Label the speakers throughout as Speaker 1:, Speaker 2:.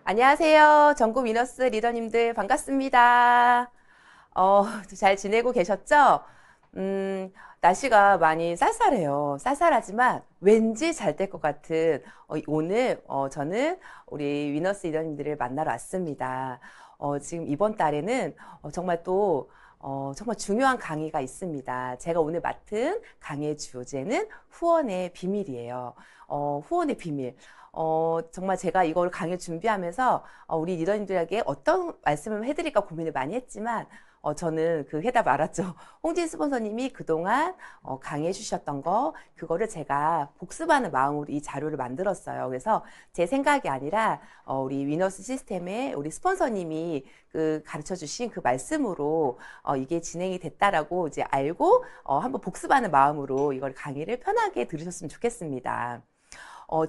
Speaker 1: 안녕하세요. 전국 위너스 리더님들 반갑습니다. 잘 지내고 계셨죠? 음, 날씨가 많이 쌀쌀해요. 쌀쌀하지만 왠지 잘 될 것 같은 오늘 저는 우리 위너스 리더님들을 만나러 왔습니다. 지금 이번 달에는 정말 또 정말 중요한 강의가 있습니다. 제가 오늘 맡은 강의의 주제는 후원의 비밀이에요. 후원의 비밀. 정말 제가 이걸 강의 준비하면서 우리 리더님들에게 어떤 말씀을 해드릴까 고민을 많이 했지만 저는 그 해답 알았죠. 홍진 스폰서님이 그동안 강의해 주셨던 그거를 제가 복습하는 마음으로 이 자료를 만들었어요. 그래서 제 생각이 아니라 우리 위너스 시스템의 우리 스폰서님이 그 가르쳐 주신 그 말씀으로 이게 진행이 됐다라고 이제 알고 한번 복습하는 마음으로 이걸 강의를 편하게 들으셨으면 좋겠습니다.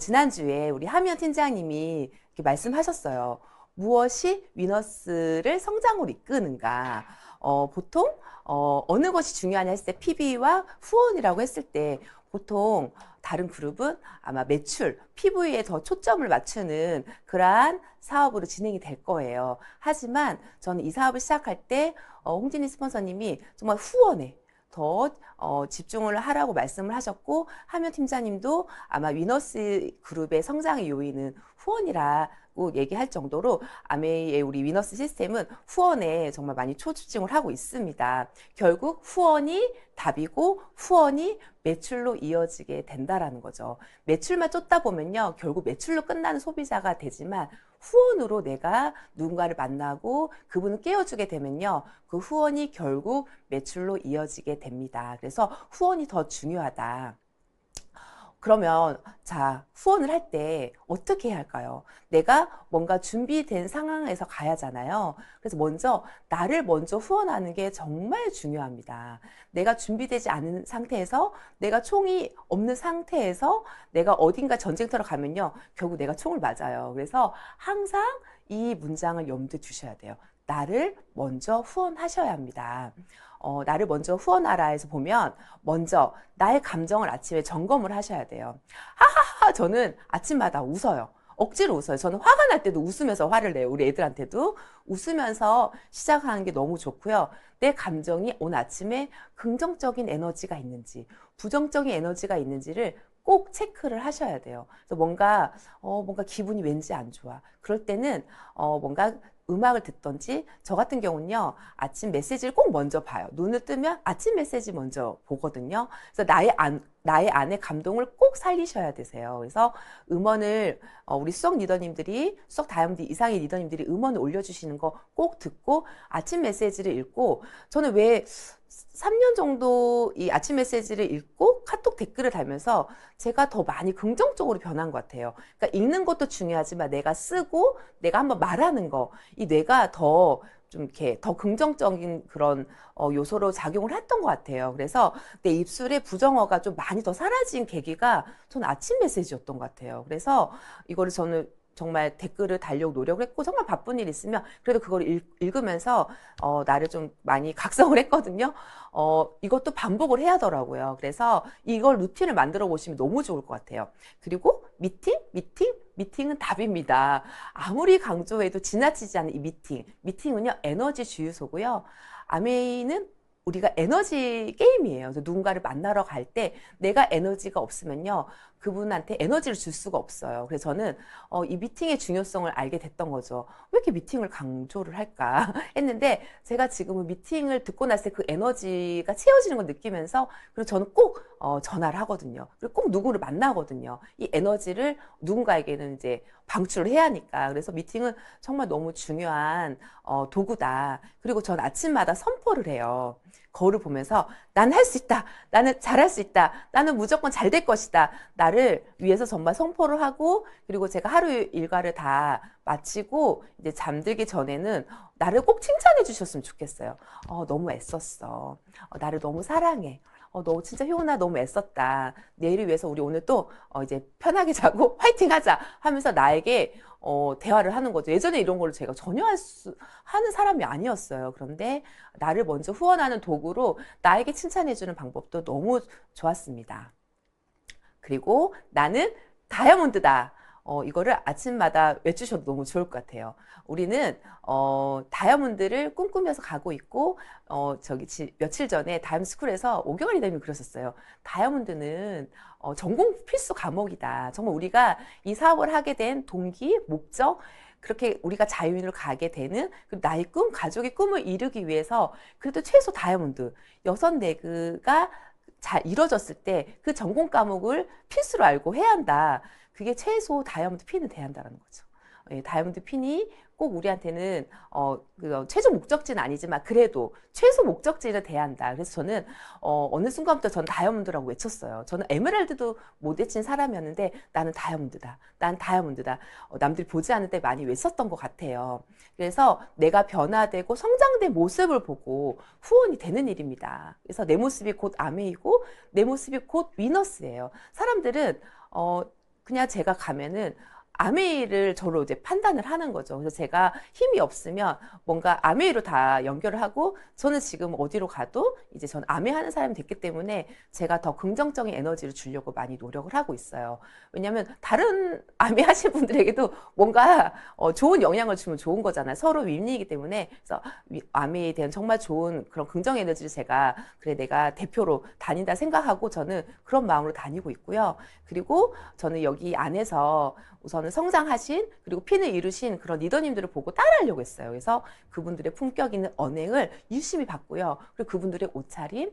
Speaker 1: 지난주에 우리 하미연 팀장님이 이렇게 말씀하셨어요. 무엇이 위너스를 성장으로 이끄는가? 보통 어느 것이 중요하냐 했을 때 PB와 후원이라고 했을 때 보통 다른 그룹은 아마 매출, PV에 더 초점을 맞추는 그러한 사업으로 진행이 될 거예요. 하지만 저는 이 사업을 시작할 때 홍진희 스폰서님이 정말 후원에 더 집중을 하라고 말씀을 하셨고 하면 팀장님도 아마 위너스 그룹의 성장의 요인은 후원이라고 얘기할 정도로 아메이의 우리 위너스 시스템은 후원에 정말 많이 초집중을 하고 있습니다. 결국 후원이 답이고 후원이 매출로 이어지게 된다라는 거죠. 매출만 쫓다 보면요, 결국 매출로 끝나는 소비자가 되지만 후원으로 내가 누군가를 만나고 그분을 깨워주게 되면요, 그 후원이 결국 매출로 이어지게 됩니다. 그래서 후원이 더 중요하다. 그러면 자, 후원을 할 때 어떻게 해야 할까요? 내가 뭔가 준비된 상황에서 가야 하잖아요. 그래서 나를 먼저 후원하는 게 정말 중요합니다. 내가 준비되지 않은 상태에서 내가 총이 없는 상태에서 내가 어딘가 전쟁터로 가면요, 결국 내가 총을 맞아요. 그래서 항상 이 문장을 염두에 두셔야 돼요. 나를 먼저 후원하셔야 합니다. 나를 먼저 후원하라에서 보면 먼저 나의 감정을 아침에 점검을 하셔야 돼요. 하하하, 저는 아침마다 웃어요. 억지로 웃어요. 저는 화가 날 때도 웃으면서 화를 내요. 우리 애들한테도 웃으면서 시작하는 게 너무 좋고요. 내 감정이 오늘 아침에 긍정적인 에너지가 있는지 부정적인 에너지가 있는지를 꼭 체크를 하셔야 돼요. 그래서 뭔가 기분이 왠지 안 좋아. 그럴 때는 뭔가 음악을 듣던지, 저 같은 경우는요, 아침 메시지를 꼭 먼저 봐요. 눈을 뜨면 아침 메시지 먼저 보거든요. 그래서 나의 안에 감동을 꼭 살리셔야 되세요. 그래서 음원을, 우리 수석 다이아몬드 이상의 리더님들이 음원을 올려주시는 거 꼭 듣고 아침 메시지를 읽고, 저는 왜 3년 정도 이 아침 메시지를 읽고 카톡 댓글을 달면서 제가 더 많이 긍정적으로 변한 것 같아요. 그러니까 읽는 것도 중요하지만 내가 쓰고 내가 한번 말하는 거, 이 뇌가 더 좀 이렇게 더 긍정적인 그런 요소로 작용을 했던 것 같아요. 그래서 내 입술에 부정어가 좀 많이 더 사라진 계기가 저는 아침 메시지였던 것 같아요. 그래서 이거를 저는 정말 댓글을 달려고 노력을 했고 정말 바쁜 일 있으면 그래도 그걸 읽으면서 나를 좀 많이 각성을 했거든요. 이것도 반복을 해야 하더라고요. 그래서 이걸 루틴을 만들어 보시면 너무 좋을 것 같아요. 그리고 미팅은 답입니다. 아무리 강조해도 지나치지 않은 이 미팅은요, 에너지 주유소고요. 아메이는 우리가 에너지 게임이에요. 그래서 누군가를 만나러 갈 때 내가 에너지가 없으면요, 그분한테 에너지를 줄 수가 없어요. 그래서 저는 이 미팅의 중요성을 알게 됐던 거죠. 왜 이렇게 미팅을 강조를 할까 했는데 제가 지금은 미팅을 듣고 났을 때 그 에너지가 채워지는 걸 느끼면서 그리고 저는 꼭 전화를 하거든요. 그리고 꼭 누구를 만나거든요. 이 에너지를 누군가에게는 이제 방출을 해야 하니까. 그래서 미팅은 정말 너무 중요한 도구다. 그리고 전 아침마다 선포를 해요. 거울을 보면서 나는 할 수 있다. 나는 잘할 수 있다. 나는 무조건 잘 될 것이다. 나를 위해서 정말 선포를 하고 그리고 제가 하루 일과를 다 마치고 이제 잠들기 전에는 나를 꼭 칭찬해 주셨으면 좋겠어요. 너무 애썼어. 나를 너무 사랑해. 너 진짜 효은아 너무 애썼다. 내일을 위해서 우리 오늘 또 이제 편하게 자고 화이팅 하자 하면서 나에게 대화를 하는 거죠. 예전에 이런 걸 제가 전혀 하는 사람이 아니었어요. 그런데 나를 먼저 후원하는 도구로 나에게 칭찬해주는 방법도 너무 좋았습니다. 그리고 나는 다이아몬드다. 이거를 아침마다 외치셔도 너무 좋을 것 같아요. 우리는 다이아몬드를 꿈꾸면서 가고 있고 며칠 전에 다이아몬드스쿨에서 오경환 리더님이 그러셨어요. 다이아몬드는 전공 필수 과목이다. 정말 우리가 이 사업을 하게 된 동기, 목적, 그렇게 우리가 자유인으로 가게 되는 나의 꿈, 가족의 꿈을 이루기 위해서 그래도 최소 다이아몬드 6네그가 잘 이루어졌을 때 그 전공 과목을 필수로 알고 해야 한다. 그게 최소 다이아몬드 핀은 돼야 한다는 거죠. 예, 다이아몬드 핀이 꼭 우리한테는 최종 목적지는 아니지만 그래도 최소 목적지는 돼야 한다. 그래서 저는 어느 순간부터 저는 다이아몬드라고 외쳤어요. 저는 에메랄드도 못 외친 사람이었는데 나는 다이아몬드다. 난 다이아몬드다. 남들이 보지 않을 때 많이 외쳤던 것 같아요. 그래서 내가 변화되고 성장된 모습을 보고 후원이 되는 일입니다. 그래서 내 모습이 곧 아메이고 내 모습이 곧 위너스예요. 사람들은 그냥 제가 가면은 아메이를 저로 이제 판단을 하는 거죠. 그래서 제가 힘이 없으면 뭔가 아메이로 다 연결을 하고 저는 지금 어디로 가도 이제 저는 아메이 하는 사람이 됐기 때문에 제가 더 긍정적인 에너지를 주려고 많이 노력을 하고 있어요. 왜냐하면 다른 아메이 하신 분들에게도 뭔가 좋은 영향을 주면 좋은 거잖아요. 서로 윈윈이기 때문에. 그래서 아메이에 대한 정말 좋은 그런 긍정 에너지를 제가 그래 내가 대표로 다닌다 생각하고 저는 그런 마음으로 다니고 있고요. 그리고 저는 여기 안에서 우선은 성장하신 그리고 핀을 이루신 그런 리더님들을 보고 따라하려고 했어요. 그래서 그분들의 품격 있는 언행을 유심히 봤고요. 그리고 그분들의 옷차림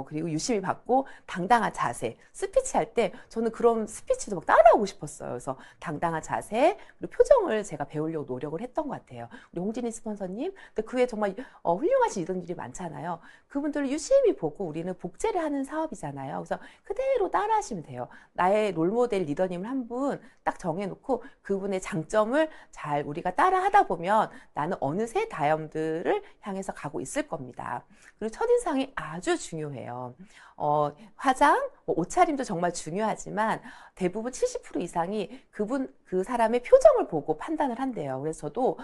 Speaker 1: 그리고 유심히 봤고 당당한 자세 스피치 할 때 저는 그런 스피치도 막 따라하고 싶었어요. 그래서 당당한 자세 그리고 표정을 제가 배우려고 노력을 했던 것 같아요. 우리 홍진희 스폰서님 근데 그 외에 정말 훌륭하신 리더님들이 많잖아요. 그분들을 유심히 보고 우리는 복제를 하는 사업이잖아요. 그래서 그대로 따라하시면 돼요. 나의 롤모델 리더님을 한 분 딱 정해놓고 그분의 장점을 잘 우리가 따라 하다 보면 나는 어느새 다이아몬드를 향해서 가고 있을 겁니다. 그리고 첫인상이 아주 중요해요. 화장, 옷차림도 정말 중요하지만 대부분 70% 이상이 그 사람의 표정을 보고 판단을 한대요. 그래서 저도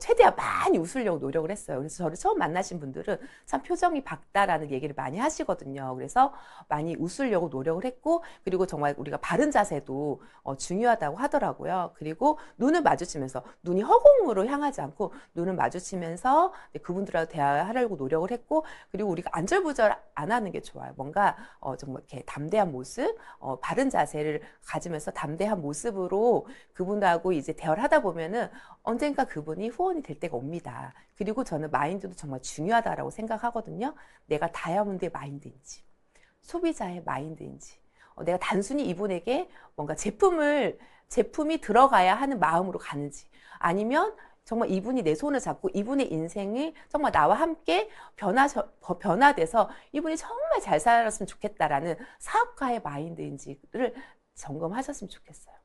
Speaker 1: 최대한 많이 웃으려고 노력을 했어요. 그래서 저를 처음 만나신 분들은 참 표정이 밝다라는 얘기를 많이 하시거든요. 그래서 많이 웃으려고 노력을 했고, 그리고 정말 우리가 바른 자세도 중요하다고 하더라고요. 그리고 눈을 마주치면서 눈이 허공으로 향하지 않고 눈을 마주치면서 그분들하고 대화하려고 노력을 했고, 그리고 우리가 안절부절 안 하는 게 좋아요. 뭔가 정말 이렇게 담대한 모습, 바른 자세를 가지면서 담대한 모습으로 그분하고 이제 대화를 하다 보면은 언젠가 그분이 후원이 될 때가 옵니다. 그리고 저는 마인드도 정말 중요하다라고 생각하거든요. 내가 다이아몬드의 마인드인지, 소비자의 마인드인지, 내가 단순히 이분에게 뭔가 제품이 들어가야 하는 마음으로 가는지, 아니면 정말 이분이 내 손을 잡고 이분의 인생이 정말 나와 함께 변화돼서 이분이 정말 잘 살았으면 좋겠다라는 사업가의 마인드인지를 점검하셨으면 좋겠어요.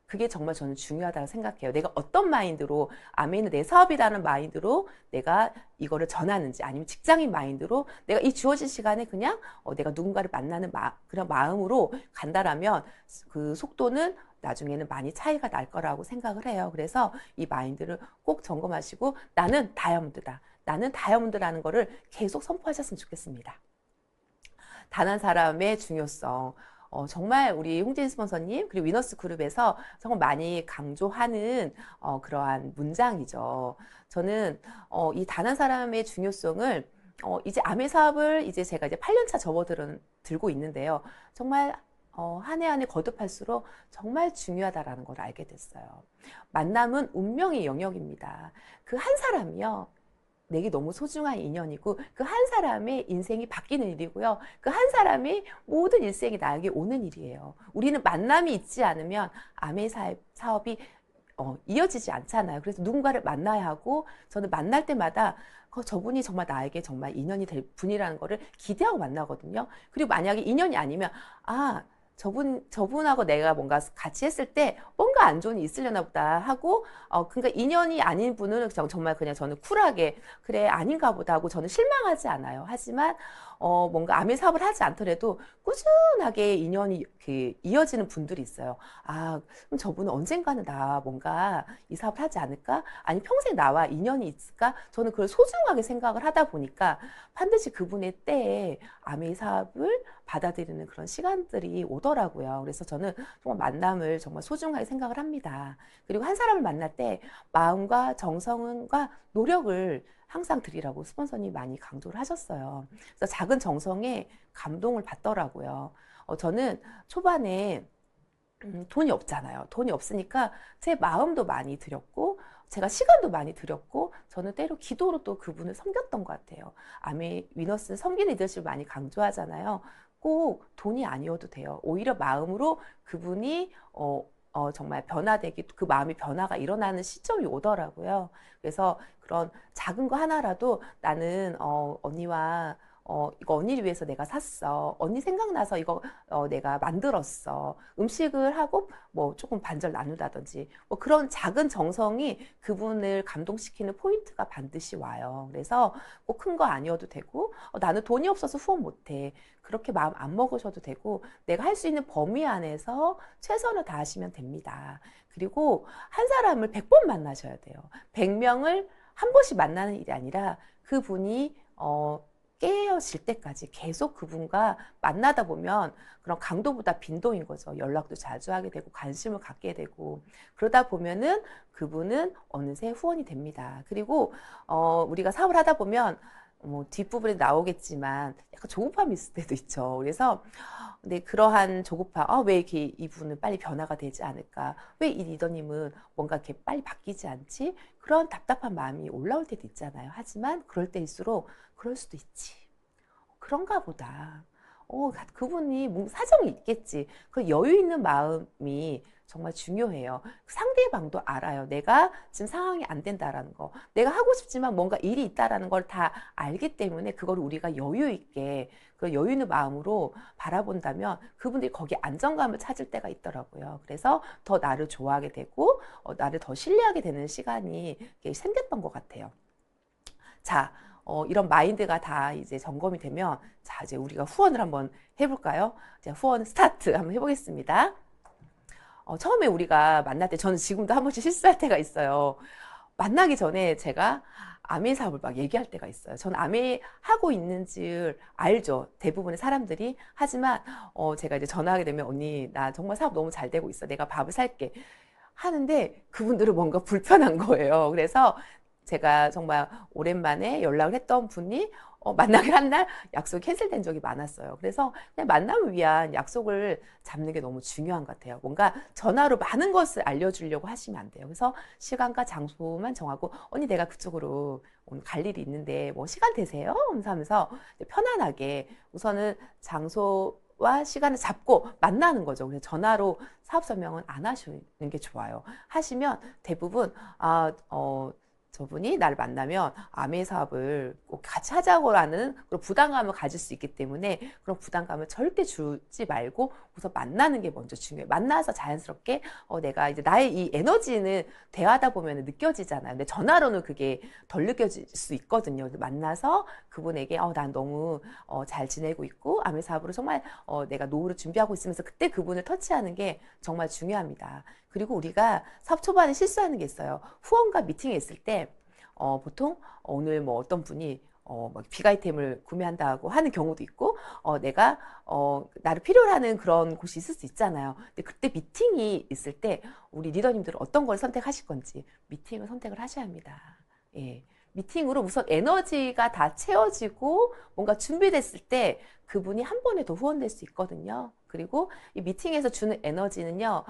Speaker 1: 그게 정말 저는 중요하다고 생각해요. 내가 어떤 마인드로 아메이는 내 사업이라는 마인드로 내가 이거를 전하는지 아니면 직장인 마인드로 내가 이 주어진 시간에 그냥 내가 누군가를 만나는 그런 마음으로 간다라면 그 속도는 나중에는 많이 차이가 날 거라고 생각을 해요. 그래서 이 마인드를 꼭 점검하시고 나는 다이아몬드다. 나는 다이아몬드라는 거를 계속 선포하셨으면 좋겠습니다. 단 한 사람의 중요성. 정말 우리 홍진 스폰서님 그리고 위너스 그룹에서 정말 많이 강조하는 그러한 문장이죠. 저는 이 단 한 사람의 중요성을 이제 아메 사업을 이제 제가 이제 8년차 접어들고 있는데요. 정말 한 해 한 해 거듭할수록 정말 중요하다라는 걸 알게 됐어요. 만남은 운명의 영역입니다. 그 한 사람이요. 내게 너무 소중한 인연이고 그 한 사람의 인생이 바뀌는 일이고요. 그 한 사람의 모든 일생이 나에게 오는 일이에요. 우리는 만남이 있지 않으면 아메 사업이 이어지지 않잖아요. 그래서 누군가를 만나야 하고 저는 만날 때마다 저분이 정말 나에게 정말 인연이 될 분이라는 거를 기대하고 만나거든요. 그리고 만약에 인연이 아니면 저분하고 내가 뭔가 같이 했을 때 뭔가 안 좋은 일이 있으려나 보다 하고, 그러니까 인연이 아닌 분은 정말 그냥 저는 쿨하게, 그래, 아닌가 보다 하고 저는 실망하지 않아요. 하지만, 뭔가 아메 사업을 하지 않더라도 꾸준하게 인연이 이어지는 분들이 있어요. 그럼 저분은 언젠가는 나 뭔가 이 사업을 하지 않을까? 아니, 평생 나와 인연이 있을까? 저는 그걸 소중하게 생각을 하다 보니까 반드시 그분의 때에 아메 사업을 받아들이는 그런 시간들이 오더라고요. 그래서 저는 정말 만남을 정말 소중하게 생각을 합니다. 그리고 한 사람을 만날 때 마음과 정성과 노력을 항상 드리라고 스폰서님 많이 강조를 하셨어요. 그래서 작은 정성에 감동을 받더라고요. 저는 초반에 돈이 없잖아요. 돈이 없으니까 제 마음도 많이 드렸고 제가 시간도 많이 드렸고 저는 때로 기도로 또 그분을 섬겼던 것 같아요. 아미 위너스는 섬기 리더십을 많이 강조하잖아요. 꼭 돈이 아니어도 돼요. 오히려 마음으로 그분이 정말 변화되기, 그 마음이 변화가 일어나는 시점이 오더라고요. 그래서 그런 작은 거 하나라도 나는 언니와 이거 언니를 위해서 내가 샀어. 언니 생각나서 이거 내가 만들었어. 음식을 하고 뭐 조금 반절 나누다든지 뭐 그런 작은 정성이 그분을 감동시키는 포인트가 반드시 와요. 그래서 꼭 큰 거 아니어도 되고 나는 돈이 없어서 후원 못해. 그렇게 마음 안 먹으셔도 되고 내가 할 수 있는 범위 안에서 최선을 다하시면 됩니다. 그리고 한 사람을 100번 만나셔야 돼요. 100명을 한 번씩 만나는 일이 아니라 그분이 깨어질 때까지 계속 그분과 만나다 보면 그런 강도보다 빈도인 거죠. 연락도 자주 하게 되고 관심을 갖게 되고 그러다 보면은 그분은 어느새 후원이 됩니다. 그리고 우리가 사업을 하다 보면 뭐 뒷부분에 나오겠지만 약간 조급함이 있을 때도 있죠. 그래서 근데 그러한 조급함, 왜 이렇게 이분은 빨리 변화가 되지 않을까? 왜 이 리더님은 뭔가 이렇게 빨리 바뀌지 않지? 그런 답답한 마음이 올라올 때도 있잖아요. 하지만 그럴 때일수록 그럴 수도 있지. 그런가 보다. 그분이 뭔 사정이 있겠지. 그 여유 있는 마음이 정말 중요해요. 상대방도 알아요. 내가 지금 상황이 안 된다라는 거. 내가 하고 싶지만 뭔가 일이 있다라는 걸 다 알기 때문에 그걸 우리가 여유 있게 그 여유 있는 마음으로 바라본다면 그분들이 거기에 안정감을 찾을 때가 있더라고요. 그래서 더 나를 좋아하게 되고 나를 더 신뢰하게 되는 시간이 생겼던 것 같아요. 자, 이런 마인드가 다 이제 점검이 되면, 자, 이제 우리가 후원을 한번 해볼까요? 자, 후원 스타트 한번 해보겠습니다. 처음에 우리가 만날 때, 저는 지금도 한 번씩 실수할 때가 있어요. 만나기 전에 제가 아메 사업을 막 얘기할 때가 있어요. 저는 아메 하고 있는지 알죠. 대부분의 사람들이. 하지만, 제가 이제 전화하게 되면, 언니, 나 정말 사업 너무 잘 되고 있어. 내가 밥을 살게. 하는데, 그분들은 뭔가 불편한 거예요. 그래서, 제가 정말 오랜만에 연락을 했던 분이 만나기로 한 날 약속이 캔슬된 적이 많았어요. 그래서 그냥 만남을 위한 약속을 잡는 게 너무 중요한 것 같아요. 뭔가 전화로 많은 것을 알려주려고 하시면 안 돼요. 그래서 시간과 장소만 정하고 언니 내가 그쪽으로 오늘 갈 일이 있는데 뭐 시간 되세요? 하면서 편안하게 우선은 장소와 시간을 잡고 만나는 거죠. 그래서 전화로 사업 설명은 안 하시는 게 좋아요. 하시면 대부분 저분이 나를 만나면 아메 사업을 꼭 같이 하자고 하는 그런 부담감을 가질 수 있기 때문에 그런 부담감을 절대 주지 말고 우선 만나는 게 먼저 중요해요. 만나서 자연스럽게 내가 이제 나의 이 에너지는 대화하다 보면 느껴지잖아요. 근데 전화로는 그게 덜 느껴질 수 있거든요. 만나서 그분에게 난 너무 잘 지내고 있고 아메 사업으로 정말 내가 노후를 준비하고 있으면서 그때 그분을 터치하는 게 정말 중요합니다. 그리고 우리가 사업 초반에 실수하는 게 있어요. 후원과 미팅에 있을 때 보통 오늘 뭐 어떤 분이 막 빅아이템을 구매한다고 하는 경우도 있고 내가 나를 필요로 하는 그런 곳이 있을 수 있잖아요. 근데 그때 미팅이 있을 때 우리 리더님들은 어떤 걸 선택하실 건지 미팅을 선택을 하셔야 합니다. 예. 미팅으로 우선 에너지가 다 채워지고 뭔가 준비됐을 때 그분이 한 번에 더 후원될 수 있거든요. 그리고 이 미팅에서 주는 에너지는요,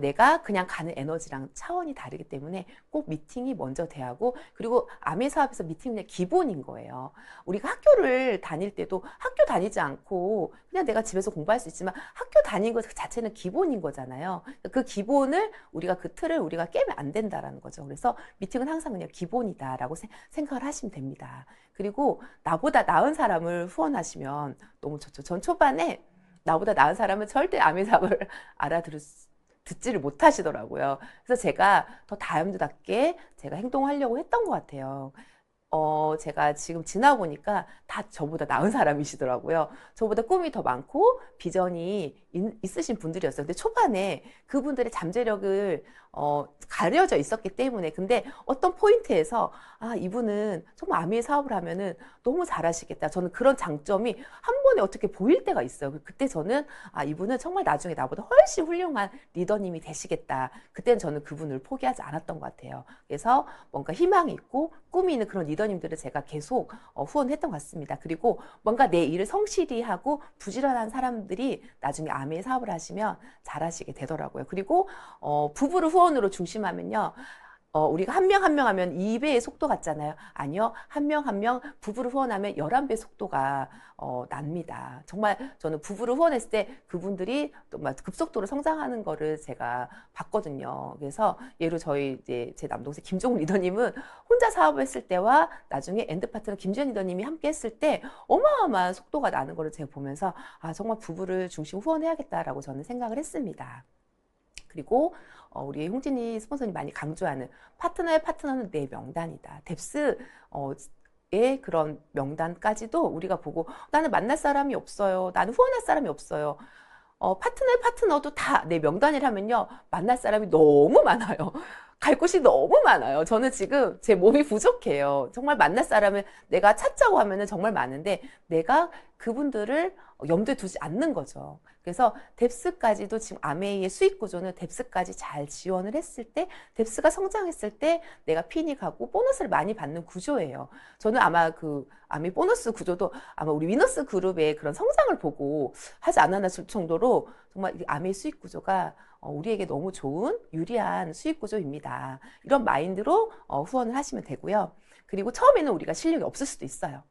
Speaker 1: 내가 그냥 가는 에너지랑 차원이 다르기 때문에 꼭 미팅이 먼저 돼야 하고, 그리고 아메 사업에서 미팅은 기본인 거예요. 우리가 학교를 다닐 때도 학교 다니지 않고 그냥 내가 집에서 공부할 수 있지만 학교 다니는 것 자체는 기본인 거잖아요. 그 기본을 우리가 그 틀을 우리가 깨면 안 된다라는 거죠. 그래서 미팅은 항상 그냥 기본이다라고 생각을 하시면 됩니다. 그리고 나보다 나은 사람을 후원하시면 너무 좋죠. 전 초반에 나보다 나은 사람은 절대 아메 사업을 듣지를 못하시더라고요. 그래서 제가 더 다람쥐답게 제가 행동하려고 했던 것 같아요. 제가 지금 지나보니까 다 저보다 나은 사람이시더라고요. 저보다 꿈이 더 많고 비전이 있으신 분들이었어요. 근데 초반에 그분들의 잠재력을 가려져 있었기 때문에 근데 어떤 포인트에서 이분은 정말 아미의 사업을 하면은 너무 잘하시겠다. 저는 그런 장점이 한 번에 어떻게 보일 때가 있어요. 그때 저는 이분은 정말 나중에 나보다 훨씬 훌륭한 리더님이 되시겠다. 그때는 저는 그분을 포기하지 않았던 것 같아요. 그래서 뭔가 희망이 있고 꿈이 있는 그런 리더님들을 제가 계속 후원했던 것 같습니다. 그리고 뭔가 내 일을 성실히 하고 부지런한 사람들이 나중에 아미의 사업을 하시면 잘하시게 되더라고요. 그리고 부부를 후원으로 중심하면요. 우리가 한 명 한 명 하면 2배의 속도 같잖아요. 아니요. 한 명 한 명 부부를 후원하면 11배 속도가 납니다. 정말 저는 부부를 후원했을 때 그분들이 또 막 급속도로 성장하는 거를 제가 봤거든요. 그래서 예로 저희 이제 제 남동생 김종훈 리더님은 혼자 사업을 했을 때와 나중에 엔드 파트너 김지현 리더님이 함께 했을 때 어마어마한 속도가 나는 거를 제가 보면서 정말 부부를 중심 후원해야겠다라고 저는 생각을 했습니다. 그리고 우리 홍진이 스폰서님 많이 강조하는 파트너의 파트너는 내 명단이다. 뎁스 의 그런 명단까지도 우리가 보고 나는 만날 사람이 없어요. 나는 후원할 사람이 없어요. 파트너의 파트너도 다 내 명단이라면요. 만날 사람이 너무 많아요. 갈 곳이 너무 많아요. 저는 지금 제 몸이 부족해요. 정말 만날 사람을 내가 찾자고 하면은 정말 많은데 내가 그분들을 염두에 두지 않는 거죠. 그래서 뎁스까지도 지금 아메이의 수익 구조는 뎁스까지 잘 지원을 했을 때 뎁스가 성장했을 때 내가 핀이 가고 보너스를 많이 받는 구조예요. 저는 아마 그 아메이 보너스 구조도 아마 우리 위너스 그룹의 그런 성장을 보고 하지 않았나 싶을 정도로 정말 아메이 수익 구조가 우리에게 너무 좋은 유리한 수익 구조입니다. 이런 마인드로 후원을 하시면 되고요. 그리고 처음에는 우리가 실력이 없을 수도 있어요.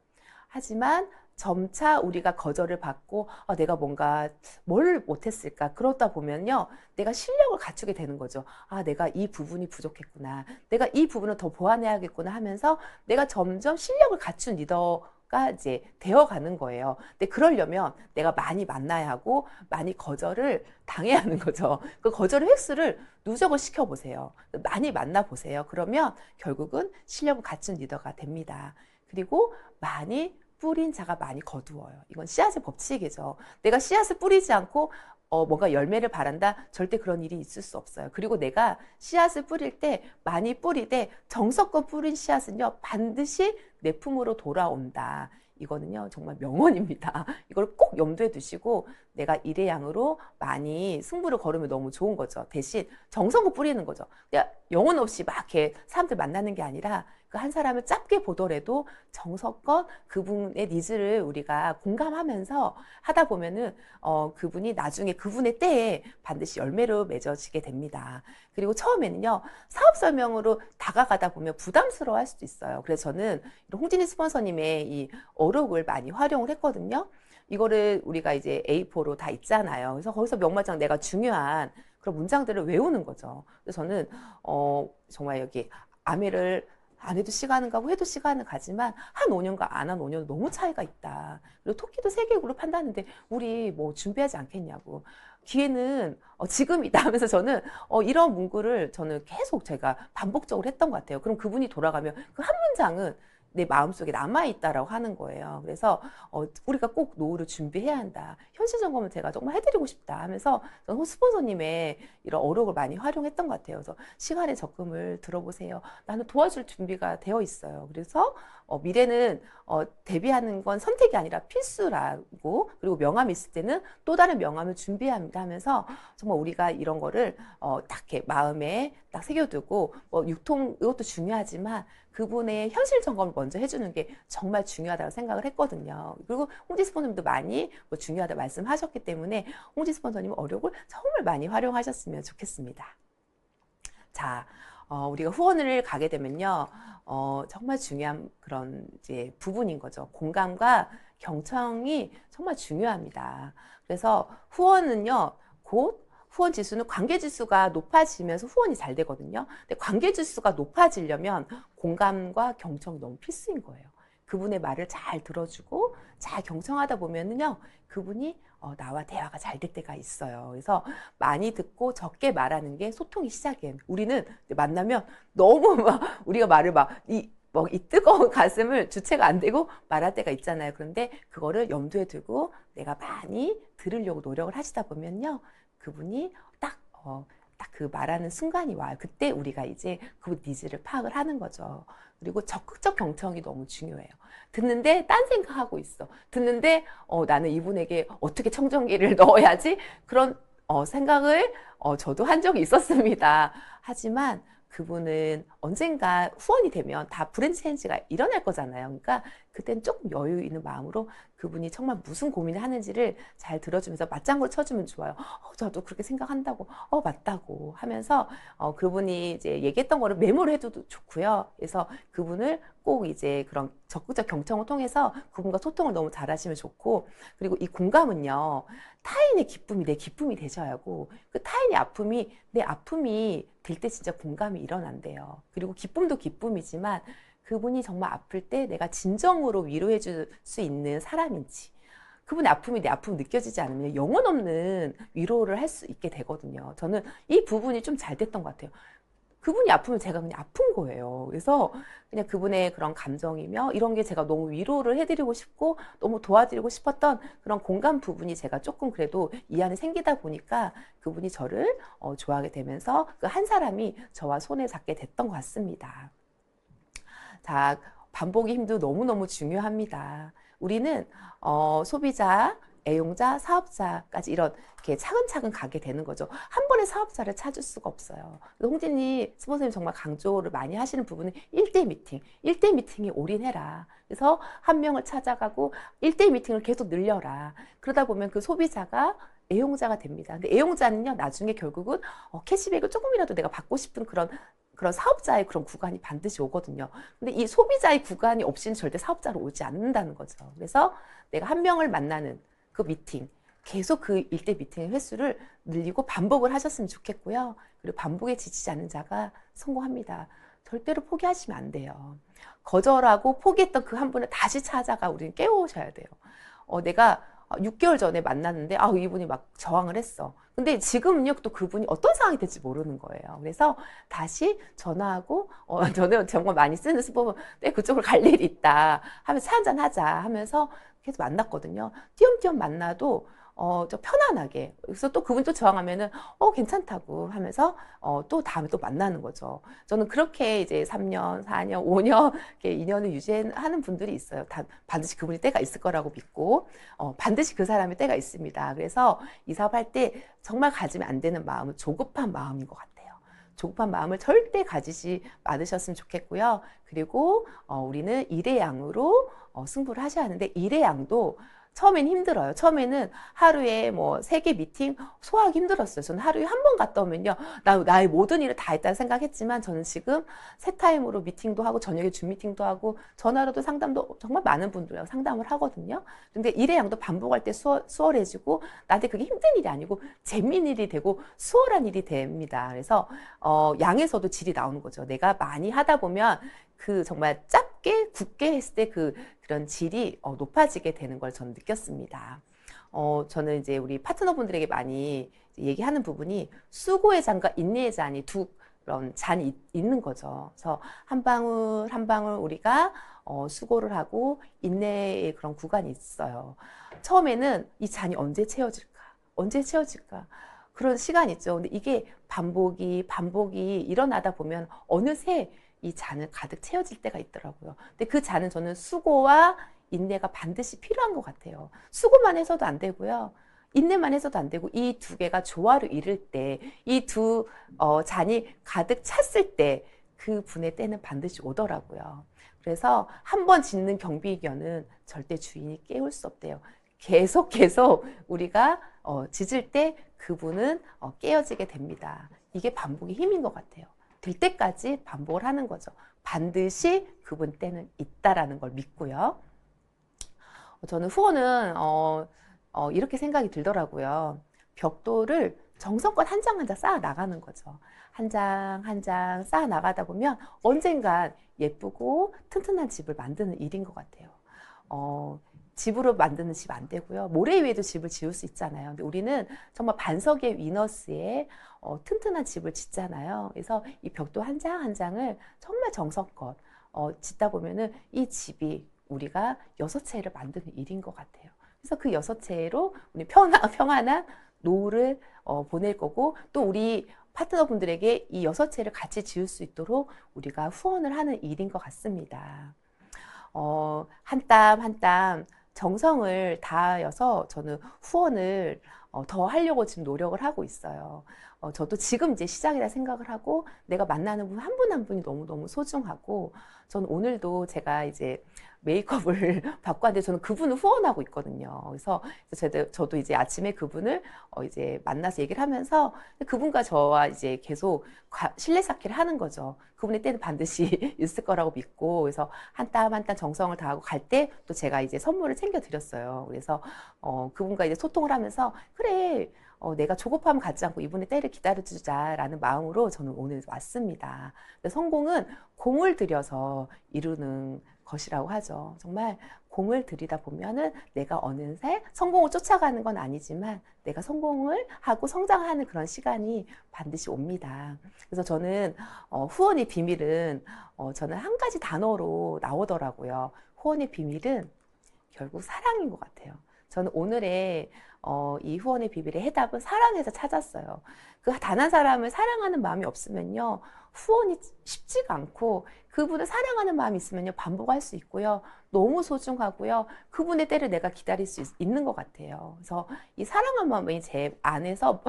Speaker 1: 하지만 점차 우리가 거절을 받고 내가 뭔가 뭘 못했을까 그러다 보면요 내가 실력을 갖추게 되는 거죠. 내가 이 부분이 부족했구나, 내가 이 부분을 더 보완해야겠구나 하면서 내가 점점 실력을 갖춘 리더가 이제 되어가는 거예요. 근데 그러려면 내가 많이 만나야 하고 많이 거절을 당해야 하는 거죠. 그 거절의 횟수를 누적을 시켜보세요. 많이 만나보세요. 그러면 결국은 실력을 갖춘 리더가 됩니다. 그리고 많이 뿌린 자가 많이 거두어요. 이건 씨앗의 법칙이죠. 내가 씨앗을 뿌리지 않고 뭔가 열매를 바란다? 절대 그런 일이 있을 수 없어요. 그리고 내가 씨앗을 뿌릴 때 많이 뿌리되 정성껏 뿌린 씨앗은요 반드시 내 품으로 돌아온다. 이거는요 정말 명언입니다. 이걸 꼭 염두에 두시고 내가 일의 양으로 많이 승부를 걸으면 너무 좋은 거죠. 대신 정성껏 뿌리는 거죠. 그냥 영혼 없이 막 이렇게 사람들 만나는 게 아니라 그 한 사람을 짧게 보더라도 정성껏 그분의 니즈를 우리가 공감하면서 하다 보면은 그분이 나중에 그분의 때에 반드시 열매로 맺어지게 됩니다. 그리고 처음에는요 사업 설명으로 다가가다 보면 부담스러워 할 수도 있어요. 그래서 저는 홍진희 스폰서님의 이 어록을 많이 활용을 했거든요. 이거를 우리가 이제 A4로 다 있잖아요. 그래서 거기서 명마장 내가 중요한 그런 문장들을 외우는 거죠. 그래서 저는 정말 여기 아메를 안 해도 시간은 가고 해도 시간은 가지만 한 5년과 안 한 5년은 너무 차이가 있다. 그리고 토끼도 세계 그룹 한다는데 우리 뭐 준비하지 않겠냐고. 기회는 지금이다 하면서 저는 이런 문구를 저는 계속 제가 반복적으로 했던 것 같아요. 그럼 그분이 돌아가면 그 한 문장은 내 마음속에 남아있다라고 하는 거예요. 그래서 우리가 꼭 노후를 준비해야 한다. 현실 점검을 제가 정말 해드리고 싶다 하면서 저는 스폰서님의 이런 어록을 많이 활용했던 것 같아요. 그래서 시간의 적금을 들어보세요. 나는 도와줄 준비가 되어 있어요. 그래서 미래는 대비하는 건 선택이 아니라 필수라고, 그리고 명함이 있을 때는 또 다른 명함을 준비해야 합니다 하면서 정말 우리가 이런 거를 딱 이렇게 마음에 딱 새겨두고 유통 이것도 중요하지만 그분의 현실 점검을 먼저 해주는 게 정말 중요하다고 생각을 했거든요. 그리고 홍지 스폰서님도 많이 중요하다 말씀하셨기 때문에 홍지 스폰서님 어록을 정말 많이 활용하셨으면 좋겠습니다. 자, 우리가 후원을 가게 되면요, 정말 중요한 그런 이제 부분인 거죠. 공감과 경청이 정말 중요합니다. 그래서 후원은요, 곧 후원 지수는 관계 지수가 높아지면서 후원이 잘 되거든요. 근데 관계 지수가 높아지려면 공감과 경청이 너무 필수인 거예요. 그분의 말을 잘 들어주고 잘 경청하다 보면은요, 그분이 나와 대화가 잘 될 때가 있어요. 그래서 많이 듣고 적게 말하는 게 소통이 시작이에요. 우리는 만나면 너무 막 우리가 말을 뭐 이 뜨거운 가슴을 주체가 안 되고 말할 때가 있잖아요. 그런데 그거를 염두에 두고 내가 많이 들으려고 노력을 하시다 보면요. 그분이 딱 그 말하는 순간이 와요. 그때 우리가 이제 그 니즈를 파악을 하는 거죠. 그리고 적극적 경청이 너무 중요해요. 듣는데 딴 생각하고 있어. 듣는데 나는 이분에게 어떻게 청정기를 넣어야지? 그런 생각을 저도 한 적이 있었습니다. 하지만 그분은 언젠가 후원이 되면 다 브랜드 체인지가 일어날 거잖아요. 그러니까 그때는 조금 여유 있는 마음으로 그분이 정말 무슨 고민을 하는지를 잘 들어주면서 맞장구 쳐주면 좋아요. 저도 그렇게 생각한다고, 맞다고 하면서 그분이 이제 얘기했던 거를 메모를 해도 좋고요. 그래서 그분을 꼭 이제 그런 적극적 경청을 통해서 그분과 소통을 너무 잘하시면 좋고, 그리고 이 공감은요, 타인의 기쁨이 내 기쁨이 되셔야 하고, 그 타인의 아픔이 내 아픔이 될 때 진짜 공감이 일어난대요. 그리고 기쁨도 기쁨이지만 그분이 정말 아플 때 내가 진정으로 위로해 줄 수 있는 사람인지, 그분의 아픔이 내 아픔 느껴지지 않으면 영혼 없는 위로를 할 수 있게 되거든요. 저는 이 부분이 좀 잘 됐던 것 같아요. 그분이 아프면 제가 그냥 아픈 거예요. 그래서 그냥 그분의 그런 감정이며 이런 게 제가 너무 위로를 해드리고 싶고 너무 도와드리고 싶었던 그런 공감 부분이 제가 조금 그래도 이 안에 생기다 보니까 그분이 저를 좋아하게 되면서 그 한 사람이 저와 손에 잡게 됐던 것 같습니다. 자, 반복의 힘도 너무너무 중요합니다. 우리는 소비자, 애용자, 사업자까지 이렇게 차근차근 가게 되는 거죠. 한 번에 사업자를 찾을 수가 없어요. 홍진이 스폰서님 정말 강조를 많이 하시는 부분은 1대 미팅, 1대 미팅에 올인해라. 그래서 한 명을 찾아가고 1대 미팅을 계속 늘려라. 그러다 보면 그 소비자가 애용자가 됩니다. 근데 애용자는요, 나중에 결국은 캐시백을 조금이라도 내가 받고 싶은 그런 사업자의 그런 구간이 반드시 오거든요. 근데 이 소비자의 구간이 없이는 절대 사업자로 오지 않는다는 거죠. 그래서 내가 한 명을 만나는 그 미팅, 계속 그 일대 미팅의 횟수를 늘리고 반복을 하셨으면 좋겠고요. 그리고 반복에 지치지 않는 자가 성공합니다. 절대로 포기하시면 안 돼요. 거절하고 포기했던 그 한 분을 다시 찾아가 우리는 깨우셔야 돼요. 내가 6개월 전에 만났는데 이분이 막 저항을 했어. 근데 지금은요 또 그분이 어떤 상황이 될지 모르는 거예요. 그래서 다시 전화하고 저는 정말 많이 쓰는 수법은 그쪽으로 갈 일이 있다 하면 차 한잔 하자 하면서 계속 만났거든요. 띄엄띄엄 만나도 좀 편안하게. 그래서 또 그분이 또 저항하면은 괜찮다고 하면서 또 다음에 또 만나는 거죠. 저는 그렇게 이제 3년, 4년, 5년 이렇게 인연을 유지하는 분들이 있어요. 반드시 그분이 때가 있을 거라고 믿고 반드시 그 사람의 때가 있습니다. 그래서 이 사업할 때 정말 가지면 안 되는 마음은 조급한 마음인 것 같아요. 조급한 마음을 절대 가지지 않으셨으면 좋겠고요. 그리고 우리는 일의 양으로 승부를 하셔야 하는데 일의 양도 처음엔 힘들어요. 처음에는 하루에 뭐 3개 미팅 소화하기 힘들었어요. 저는 하루에 한 번 갔다 오면요. 나의 모든 일을 다 했다는 생각했지만 저는 지금 새 타임으로 미팅도 하고 저녁에 줌 미팅도 하고 전화로도 상담도 정말 많은 분들하고 상담을 하거든요. 근데 일의 양도 반복할 때 수월해지고 나한테 그게 힘든 일이 아니고 재미있는 일이 되고 수월한 일이 됩니다. 그래서 양에서도 질이 나오는 거죠. 내가 많이 하다 보면 그 정말 짧게 굳게 했을 때 그런 질이 높아지게 되는 걸 저는 느꼈습니다. 저는 이제 우리 파트너분들에게 많이 얘기하는 부분이 수고의 잔과 인내의 잔이 두 그런 잔이 있는 거죠. 그래서 한 방울 한 방울 우리가 수고를 하고 인내의 그런 구간이 있어요. 처음에는 이 잔이 언제 채워질까? 언제 채워질까? 그런 시간이 있죠. 근데 이게 반복이 일어나다 보면 어느새 이 잔을 가득 채워질 때가 있더라고요. 근데 그 잔은 저는 수고와 인내가 반드시 필요한 것 같아요. 수고만 해서도 안 되고요. 인내만 해서도 안 되고 이 두 개가 조화를 이룰 때, 이 두 잔이 가득 찼을 때 그 분의 때는 반드시 오더라고요. 그래서 한 번 짓는 경비견은 절대 주인이 깨울 수 없대요. 계속 우리가 짖을 때 그분은 깨어지게 됩니다. 이게 반복의 힘인 것 같아요. 될 때까지 반복을 하는 거죠. 반드시 그분 때는 있다라는 걸 믿고요. 저는 후원은 이렇게 생각이 들더라고요. 벽돌을 정성껏 한 장 한 장 쌓아 나가는 거죠. 한 장 한 장 쌓아 나가다 보면 언젠간 예쁘고 튼튼한 집을 만드는 일인 것 같아요. 집으로 만드는 집 안 되고요. 모래 위에도 집을 지을 수 있잖아요. 근데 우리는 정말 반석의 위너스에 튼튼한 집을 짓잖아요. 그래서 이 벽돌 한 장 한 장을 정말 정성껏 짓다 보면은 이 집이 우리가 6채를 만드는 일인 것 같아요. 그래서 그 6채로 우리 평안한 노후를 보낼 거고, 또 우리 파트너분들에게 이 6채를 같이 지을 수 있도록 우리가 후원을 하는 일인 것 같습니다. 한 땀 한 땀 정성을 다하여서 저는 후원을 더 하려고 지금 노력을 하고 있어요. 저도 지금 이제 시작이라 생각을 하고, 내가 만나는 분 한 분 한 분이 너무너무 소중하고, 저는 오늘도 제가 이제 메이크업을 받고 왔는데 저는 그분을 후원하고 있거든요. 그래서 저도 이제 아침에 그분을 이제 만나서 얘기를 하면서 그분과 저와 이제 계속 신뢰 쌓기를 하는 거죠. 그분의 때는 반드시 있을 거라고 믿고, 그래서 한 땀 한 땀 정성을 다하고 갈 때 또 제가 이제 선물을 챙겨 드렸어요. 그래서 그분과 이제 소통을 하면서, 그래, 내가 조급함을 갖지 않고 이분의 때를 기다려주자라는 마음으로 저는 오늘 왔습니다. 성공은 공을 들여서 이루는 것이라고 하죠. 정말 공을 들이다 보면은 내가 어느새 성공을 쫓아가는 건 아니지만 내가 성공을 하고 성장하는 그런 시간이 반드시 옵니다. 그래서 저는 후원의 비밀은 저는 한 가지 단어로 나오더라고요. 후원의 비밀은 결국 사랑인 것 같아요. 저는 오늘의 이 후원의 비밀의 해답은 사랑에서 찾았어요. 그 단 한 사람을 사랑하는 마음이 없으면요, 후원이 쉽지가 않고, 그분을 사랑하는 마음이 있으면요, 반복할 수 있고요, 너무 소중하고요, 그분의 때를 내가 기다릴 수 있는 것 같아요. 그래서 이 사랑한 마음이 제 안에서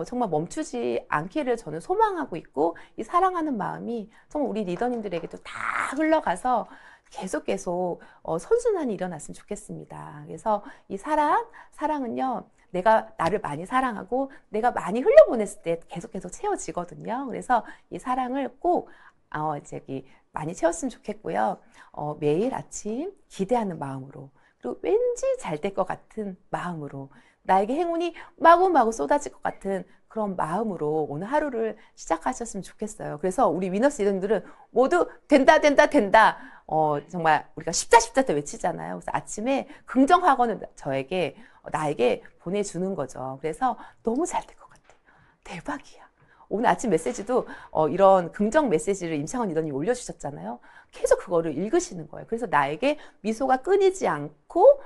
Speaker 1: 정말 멈추지 않기를 저는 소망하고 있고, 이 사랑하는 마음이 정말 우리 리더님들에게도 다 흘러가서 계속 선순환이 일어났으면 좋겠습니다. 그래서 이 사랑은요, 내가 나를 많이 사랑하고 내가 많이 흘려보냈을 때 계속 채워지거든요. 그래서 이 사랑을 꼭 많이 채웠으면 좋겠고요. 매일 아침 기대하는 마음으로, 그리고 왠지 잘 될 것 같은 마음으로, 나에게 행운이 마구마구 쏟아질 것 같은 그런 마음으로 오늘 하루를 시작하셨으면 좋겠어요. 그래서 우리 위너스 리더님들은 모두 된다, 된다, 된다. 정말 우리가 십자 때 외치잖아요. 그래서 아침에 긍정 학원을 나에게 보내주는 거죠. 그래서 너무 잘 될 것 같아요. 대박이야. 오늘 아침 메시지도 이런 긍정 메시지를 임창원 리더님이 올려주셨잖아요. 계속 그거를 읽으시는 거예요. 그래서 나에게 미소가 끊이지 않고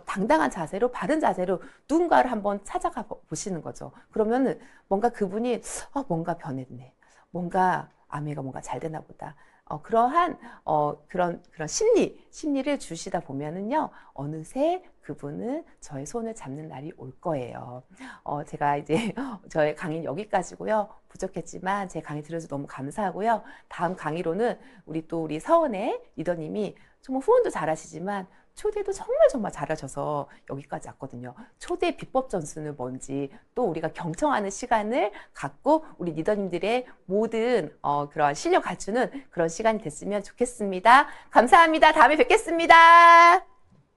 Speaker 1: 당당한 자세로, 바른 자세로 누군가를 한번 찾아가 보시는 거죠. 그러면은 뭔가 그분이 뭔가 변했네, 뭔가 아내가 뭔가 잘 되나 보다, 그러한 그런 심리를 주시다 보면은요, 어느새 그분은 저의 손을 잡는 날이 올 거예요. 제가 이제 저의 강의는 여기까지고요. 부족했지만 제 강의 들어줘서 너무 감사하고요. 다음 강의로는 우리 서원의 리더님이 정말 후원도 잘하시지만 초대도 정말 잘하셔서 여기까지 왔거든요. 초대 비법 전수는 뭔지, 또 우리가 경청하는 시간을 갖고 우리 리더님들의 모든 그런 실력 갖추는 그런 시간이 됐으면 좋겠습니다. 감사합니다. 다음에 뵙겠습니다.